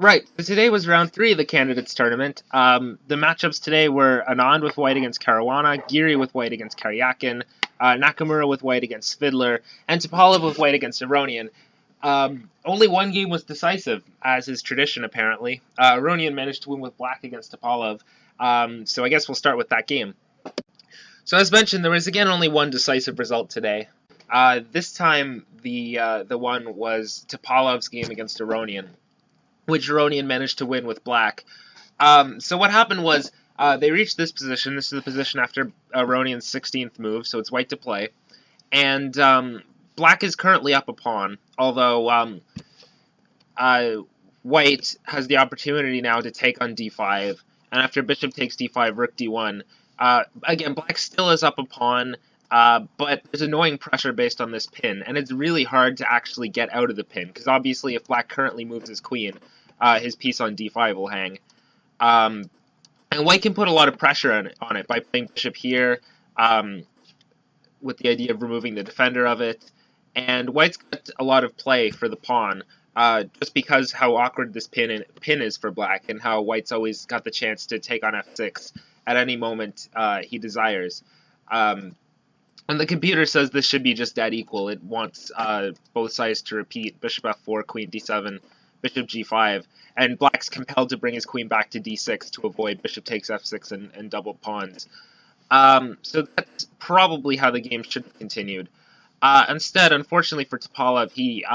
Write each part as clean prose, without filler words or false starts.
Right. So today was round three of the candidates tournament. The matchups today were Anand with white against Caruana, Giri with white against Karyakin, Nakamura with white against Fiddler, and Topalov with white against Aronian. Only one game was decisive, as is tradition apparently. Aronian managed to win with black against Topalov. So I guess we'll start with that game. So as mentioned, there was again only one decisive result today. This time the one was Topalov's game against Aronian, which Aronian managed to win with black. So what happened was they reached this position. This is the position after Aronian's 16th move, so it's white to play. And black is currently up a pawn, although white has the opportunity now to take on d5. And after bishop takes d5, rook d1. Again, black still is up a pawn, but there's annoying pressure based on this pin, and it's really hard to actually get out of the pin, because obviously if black currently moves his queen, his piece on d5 will hang. And white can put a lot of pressure on it by playing bishop here, with the idea of removing the defender of it. And white's got a lot of play for the pawn, just because how awkward this pin is for black, and how white's always got the chance to take on f6 at any moment he desires. And the computer says this should be just dead equal. It wants both sides to repeat bishop f4, queen d7, bishop g5, and black's compelled to bring his queen back to d6 to avoid bishop takes f6 and double pawns. So that's probably how the game should have continued. Instead, unfortunately for Topalov, he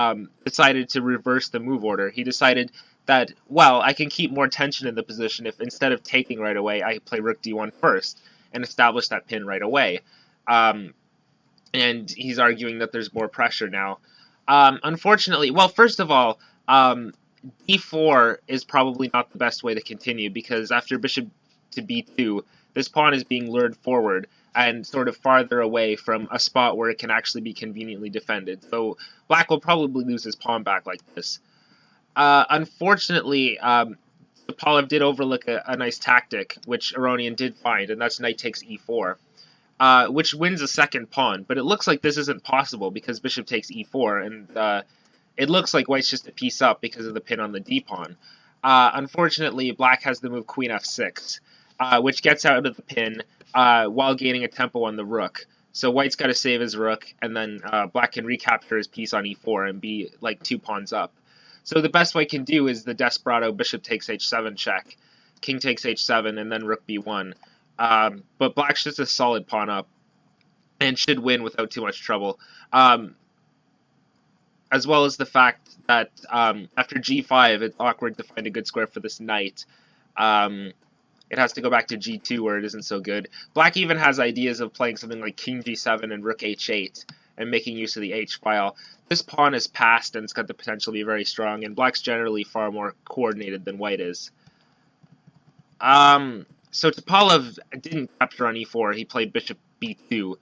decided to reverse the move order. He decided that, well, I can keep more tension in the position if instead of taking right away, I play rook d1 first and establish that pin right away. And he's arguing that there's more pressure now. Unfortunately, well, first of all, d4 is probably not the best way to continue, because after bishop to b2, this pawn is being lured forward and sort of farther away from a spot where it can actually be conveniently defended. So black will probably lose his pawn back like this. Unfortunately, Topalov did overlook a nice tactic, which Aronian did find, and that's knight takes e4. Which wins a second pawn, but it looks like this isn't possible because bishop takes e4, and it looks like white's just a piece up because of the pin on the d-pawn. Unfortunately, black has the move queen f6, which gets out of the pin while gaining a tempo on the rook. So white's got to save his rook, and then black can recapture his piece on e4 and be like 2 pawns up. So the best white can do is the desperado bishop takes h7 check, king takes h7, and then rook b1. But black's just a solid pawn up and should win without too much trouble. As well as the fact that after g5, it's awkward to find a good square for this knight. It has to go back to g2 where it isn't so good. Black even has ideas of playing something like king g7 and rook h8 and making use of the h-file. This pawn is passed and it's got the potential to be very strong, and black's generally far more coordinated than white is. So Topalov didn't capture on e4. He played bishop b2.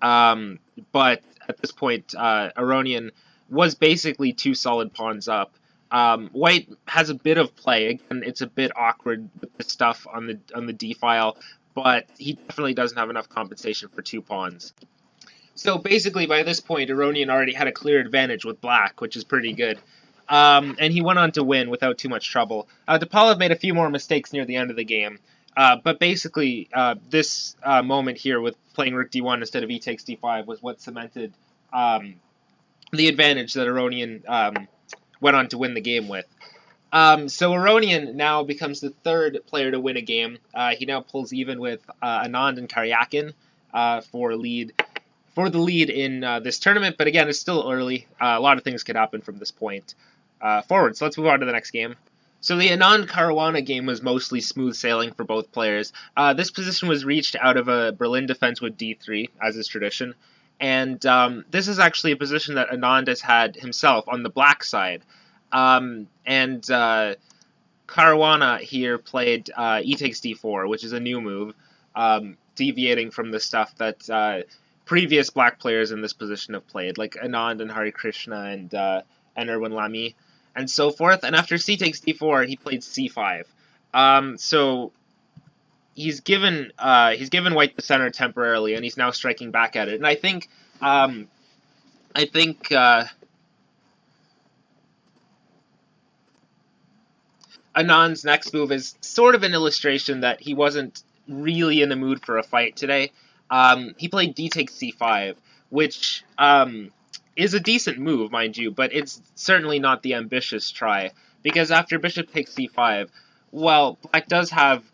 But at this point, Aronian was basically 2 solid pawns up. White has a bit of play. Again, it's a bit awkward with the stuff on the d-file, but he definitely doesn't have enough compensation for 2 pawns. So basically, by this point, Aronian already had a clear advantage with black, which is pretty good. And he went on to win without too much trouble. Topalov made a few more mistakes near the end of the game. But basically, this moment here with playing rook d1 instead of e takes d5 was what cemented the advantage that Aronian went on to win the game with. So Aronian now becomes the 3rd player to win a game. He now pulls even with Anand and Karyakin for the lead in this tournament. But again, it's still early. A lot of things could happen from this point forward. So let's move on to the next game. So the Anand-Caruana game was mostly smooth sailing for both players. This position was reached out of a Berlin defense with d3, as is tradition. And this is actually a position that Anand has had himself on the black side. Caruana here played e takes d4, which is a new move, deviating from the stuff that previous black players in this position have played, like Anand and Hari Krishna and Erwin Lamy, and so forth. And after c takes d4, he played c5. So he's given white the center temporarily, and he's now striking back at it. And I think Anand's next move is sort of an illustration that he wasn't really in the mood for a fight today. He played d takes c5, which is a decent move, mind you, but it's certainly not the ambitious try, because after bishop takes c5, well, black does have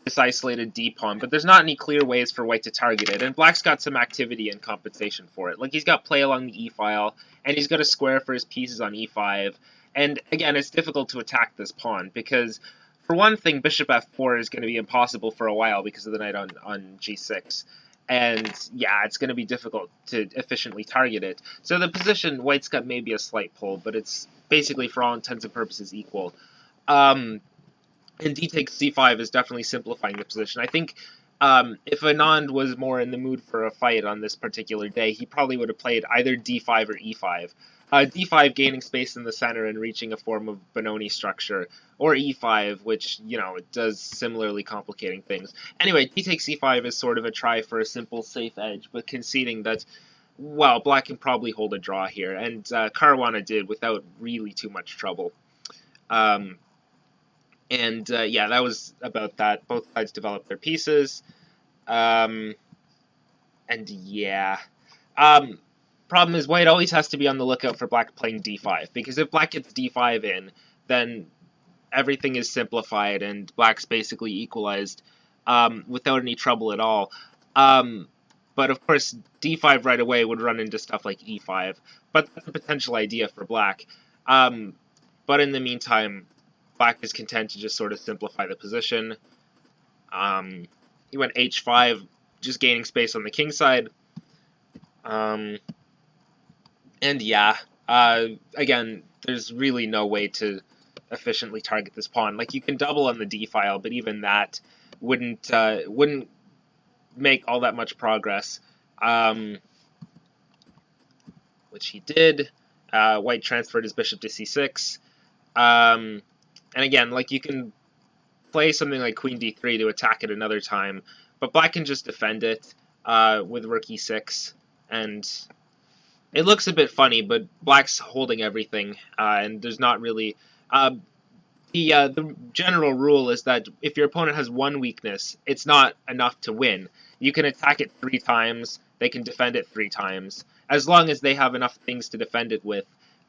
this isolated d-pawn, but there's not any clear ways for white to target it, and black's got some activity and compensation for it. Like, he's got play along the e-file, and he's got a square for his pieces on e5, and again, it's difficult to attack this pawn, because for one thing, bishop f4 is going to be impossible for a while because of the knight on g6. And yeah, it's going to be difficult to efficiently target it. So the position, white's got maybe a slight pull, but it's basically, for all intents and purposes, equal. And d takes c5 is definitely simplifying the position. I think if Anand was more in the mood for a fight on this particular day, he probably would have played either d5 or e5. D5 gaining space in the center and reaching a form of Benoni structure, or e5, which, you know, it does similarly complicating things. Anyway, d takes e5 is sort of a try for a simple, safe edge, but conceding that, well, black can probably hold a draw here, and Caruana did without really too much trouble. Yeah, that was about that. Both sides developed their pieces. And yeah. Problem is, white always has to be on the lookout for black playing d5, because if black gets d5 in, then everything is simplified and black's basically equalized without any trouble at all. But of course, d5 right away would run into stuff like e5, but that's a potential idea for black. But in the meantime, black is content to just sort of simplify the position. He went h5, just gaining space on the king side. And yeah, again, there's really no way to efficiently target this pawn. Like, you can double on the d-file, but even that wouldn't make all that much progress. Which he did. White transferred his bishop to c6. And again, like, you can play something like queen d3 to attack it another time, but black can just defend it with rook e6, and it looks a bit funny, but black's holding everything, and there's not really... the general rule is that if your opponent has one weakness, it's not enough to win. You can attack it 3 times, they can defend it 3 times. As long as they have enough things to defend it with,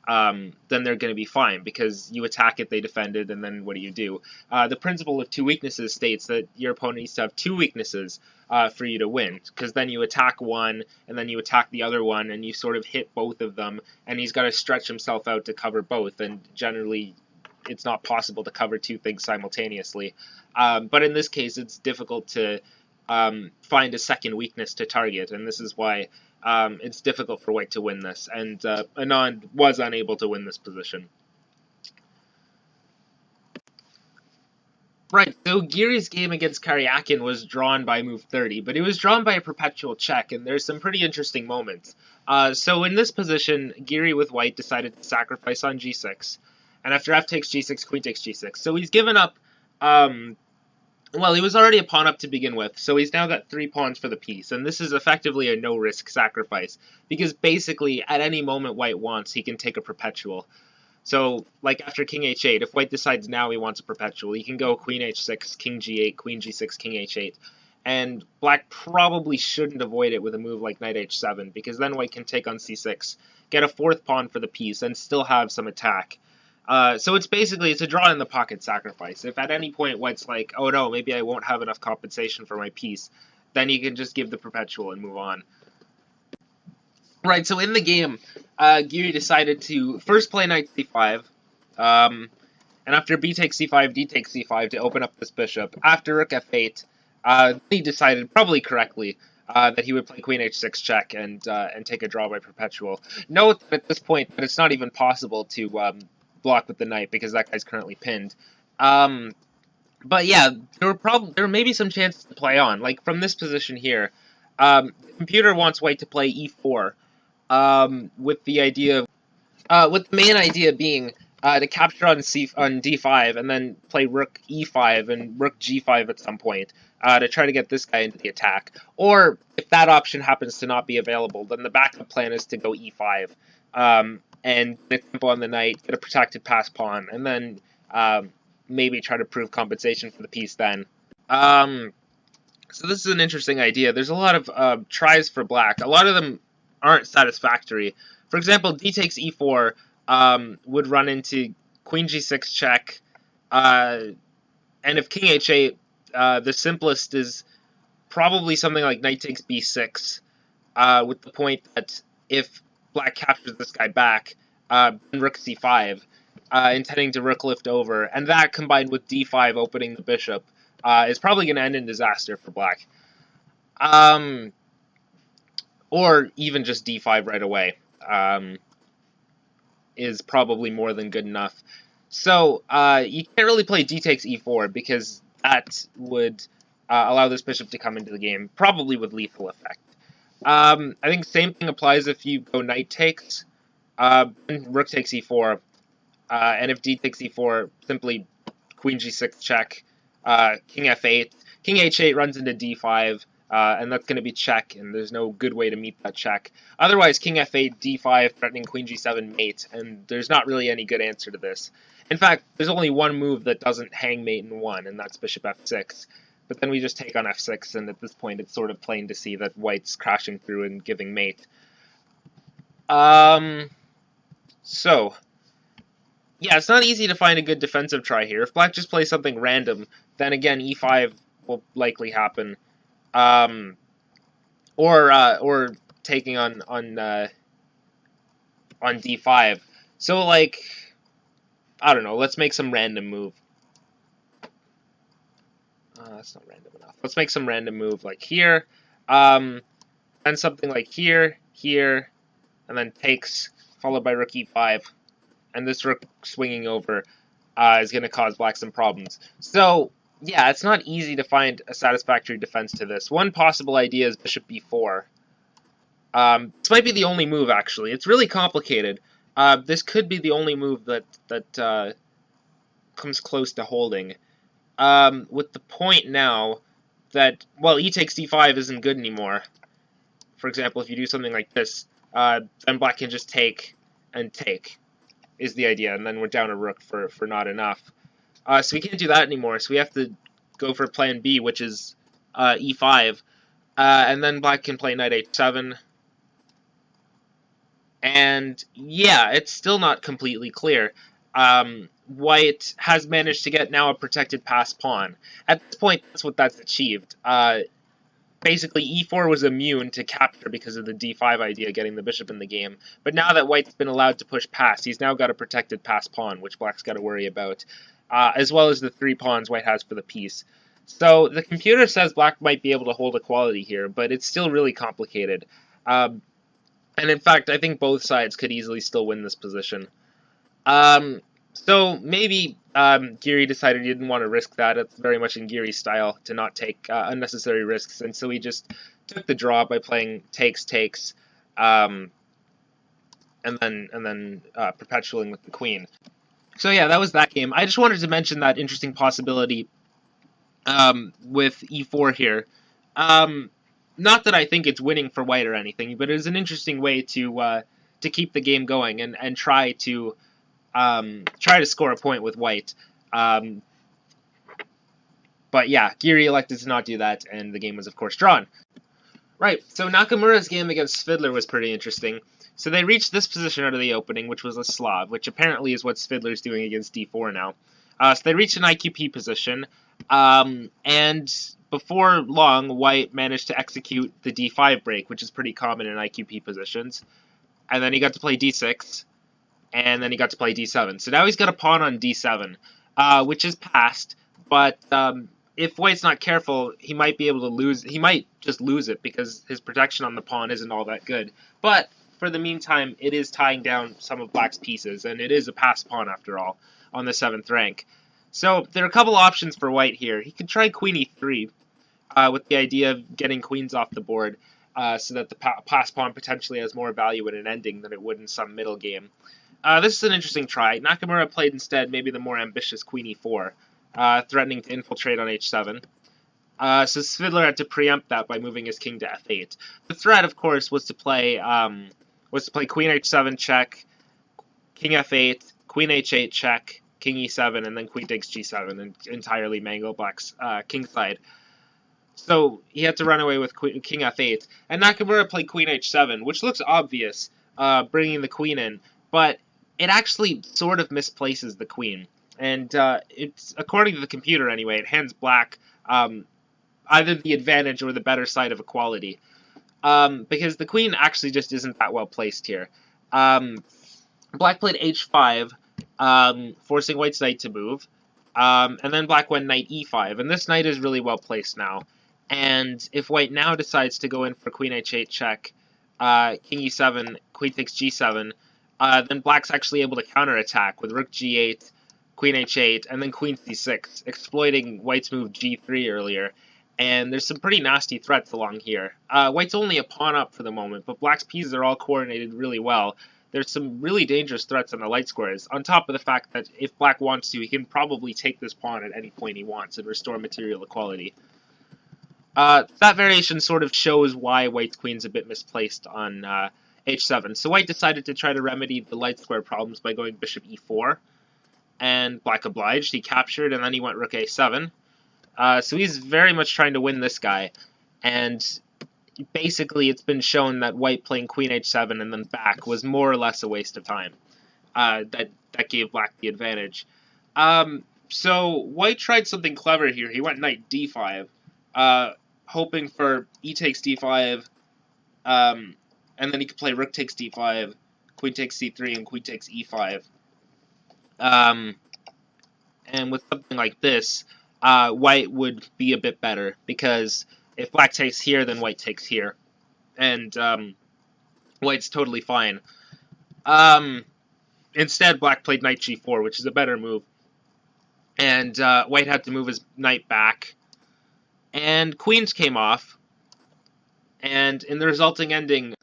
then they're going to be fine, because you attack it, they defend it, and then what do? The principle of 2 weaknesses states that your opponent needs to have 2 weaknesses for you to win, because then you attack one, and then you attack the other one, and you sort of hit both of them, and he's got to stretch himself out to cover both, and generally it's not possible to cover 2 things simultaneously. But in this case, it's difficult to find a second weakness to target, and this is why it's difficult for white to win this, and Anand was unable to win this position. Right, so Giri's game against Karyakin was drawn by move 30, but it was drawn by a perpetual check, and there's some pretty interesting moments. So in this position, Giri with white decided to sacrifice on g6, and after f takes g6, queen takes g6. So he's given up, well, he was already a pawn up to begin with, so he's now got 3 pawns for the piece, and this is effectively a no-risk sacrifice, because basically, at any moment white wants, he can take a perpetual. So, like after king h8, if white decides now he wants a perpetual, he can go queen h6, king g8, queen g6, king h8. And black probably shouldn't avoid it with a move like knight h7, because then white can take on c6, get a 4th pawn for the piece, and still have some attack. So it's a draw in the pocket sacrifice. If at any point white's like, oh no, maybe I won't have enough compensation for my piece, then you can just give the perpetual and move on. Right, so in the game, Giri decided to first play knight c5, and after b takes c5, d takes c5 to open up this bishop. After rook f8, he decided, probably correctly, that he would play queen h6 check and take a draw by perpetual. Note at this point that it's not even possible to block with the knight, because that guy's currently pinned. But yeah, there may be some chances to play on. Like, from this position here, the computer wants white to play e4, with the main idea being to capture on d5 and then play rook e5 and rook g5 at some point to try to get this guy into the attack. Or if that option happens to not be available, then the backup plan is to go e5 and tempo on the knight, get a protected pass pawn, and then maybe try to prove compensation for the piece then. Um, so this is an interesting idea. There's a lot of tries for black. A lot of them aren't satisfactory. For example, d takes e4 would run into queen g6 check, and if king h8, the simplest is probably something like knight takes b6, with the point that if black captures this guy back, then rook c5, intending to rook lift over, and that combined with d5 opening the bishop is probably going to end in disaster for black. Or even just d5 right away is probably more than good enough. So you can't really play d takes e4 because that would allow this bishop to come into the game, probably with lethal effect. I think same thing applies if you go knight takes, rook takes e4, and if d takes e4, simply queen g6 check, king f8, king h8 runs into d5, and that's going to be check, and there's no good way to meet that check. Otherwise, king f8, d5, threatening queen g7 mate, and there's not really any good answer to this. In fact, there's only one move that doesn't hang mate in one, and that's bishop f6. But then we just take on f6, and at this point it's sort of plain to see that white's crashing through and giving mate. So, yeah, it's not easy to find a good defensive try here. If black just plays something random, then again e5 will likely happen. Or taking on d5. So like, I don't know. Let's make some random move. That's not random enough. Let's make some random move like here, and something like here, here, and then takes followed by rook e5, and this rook swinging over is going to cause black some problems. So yeah, it's not easy to find a satisfactory defense to this. One possible idea is bishop b4. This might be the only move, actually. It's really complicated. This could be the only move that comes close to holding. With the point now that, well, e takes d5 isn't good anymore. For example, if you do something like this, then black can just take and take, is the idea, and then we're down a rook for not enough. So we can't do that anymore, so we have to go for plan B, which is e5, and then black can play knight h7. And yeah, it's still not completely clear. White has managed to get now a protected passed pawn. At this point, that's achieved. Basically, e4 was immune to capture because of the d5 idea, getting the bishop in the game. But now that white's been allowed to push past, he's now got a protected passed pawn, which black's got to worry about, as well as the 3 pawns white has for the piece. So the computer says black might be able to hold equality here, but it's still really complicated. And in fact, I think both sides could easily still win this position. So maybe Giri decided he didn't want to risk that. It's very much in Giri's style to not take unnecessary risks, and so he just took the draw by playing takes, and then perpetuating with the queen. So yeah, that was that game. I just wanted to mention that interesting possibility with e4 here. Not that I think it's winning for white or anything, but it is an interesting way to keep the game going and try to score a point with white. But yeah, Giri elected to not do that, and the game was of course drawn. Right, so Nakamura's game against Svidler was pretty interesting. So they reached this position out of the opening, which was a Slav, which apparently is what Svidler's doing against d4 now. So they reached an IQP position, and before long, white managed to execute the d5 break, which is pretty common in IQP positions. And then he got to play d6, and then he got to play d7. So now he's got a pawn on d7, which is passed, but if white's not careful, he might be able to lose. He might just lose it because his protection on the pawn isn't all that good. But for the meantime, it is tying down some of black's pieces, and it is a passed pawn after all on the 7th rank. So there are a couple options for white here. He could try queen e3 with the idea of getting queens off the board so that the passed pawn potentially has more value in an ending than it would in some middle game. This is an interesting try. Nakamura played instead maybe the more ambitious queen e4, threatening to infiltrate on h7. So Svidler had to preempt that by moving his king to f8. The threat, of course, was to play queen h7 check, king f8, queen h8 check, king e7, and then queen takes g7, and entirely mangle black's king side. So he had to run away with king f8, and Nakamura played queen h7, which looks obvious, bringing the queen in, but it actually sort of misplaces the queen. And it's, according to the computer anyway, it hands black either the advantage or the better side of equality. Because the queen actually just isn't that well placed here. Black played h5, forcing white's knight to move, and then black went knight e5, and this knight is really well placed now. And if white now decides to go in for queen h8 check, king e7, queen takes g7, then black's actually able to counterattack with rook g8, queen h8, and then queen c6, exploiting white's move g3 earlier. And there's some pretty nasty threats along here. White's only a pawn up for the moment, but black's pieces are all coordinated really well. There's some really dangerous threats on the light squares, on top of the fact that if black wants to, he can probably take this pawn at any point he wants and restore material equality. That variation sort of shows why white's queen's a bit misplaced on h7. So white decided to try to remedy the light square problems by going bishop e4, and black obliged. He captured, and then he went rook a7. So he's very much trying to win this guy, and basically it's been shown that white playing queen h7 and then back was more or less a waste of time. That gave black the advantage. So white tried something clever here. He went knight d5, hoping for e takes d5, and then he could play rook takes d5, queen takes c3, and queen takes e5. And with something like this, white would be a bit better, because if black takes here, then white takes here. And white's totally fine. Instead, black played knight g4, which is a better move. And white had to move his knight back. And queens came off. And in the resulting ending,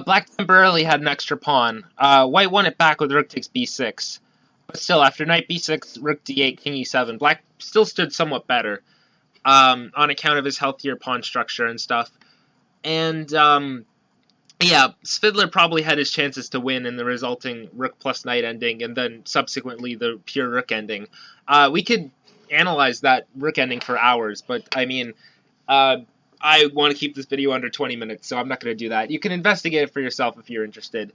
black temporarily had an extra pawn. White won it back with rook takes b6. But still, after knight b6, rook d8, king e7, black still stood somewhat better on account of his healthier pawn structure and stuff. And, yeah, Svidler probably had his chances to win in the resulting rook plus knight ending, and then subsequently the pure rook ending. We could analyze that rook ending for hours, but, I mean, I want to keep this video under 20 minutes, so I'm not going to do that. You can investigate it for yourself if you're interested.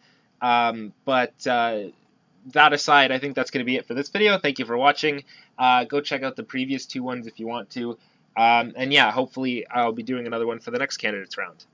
That aside, I think that's going to be it for this video. Thank you for watching. Go check out the previous two ones if you want to. And yeah, hopefully I'll be doing another one for the next candidates round.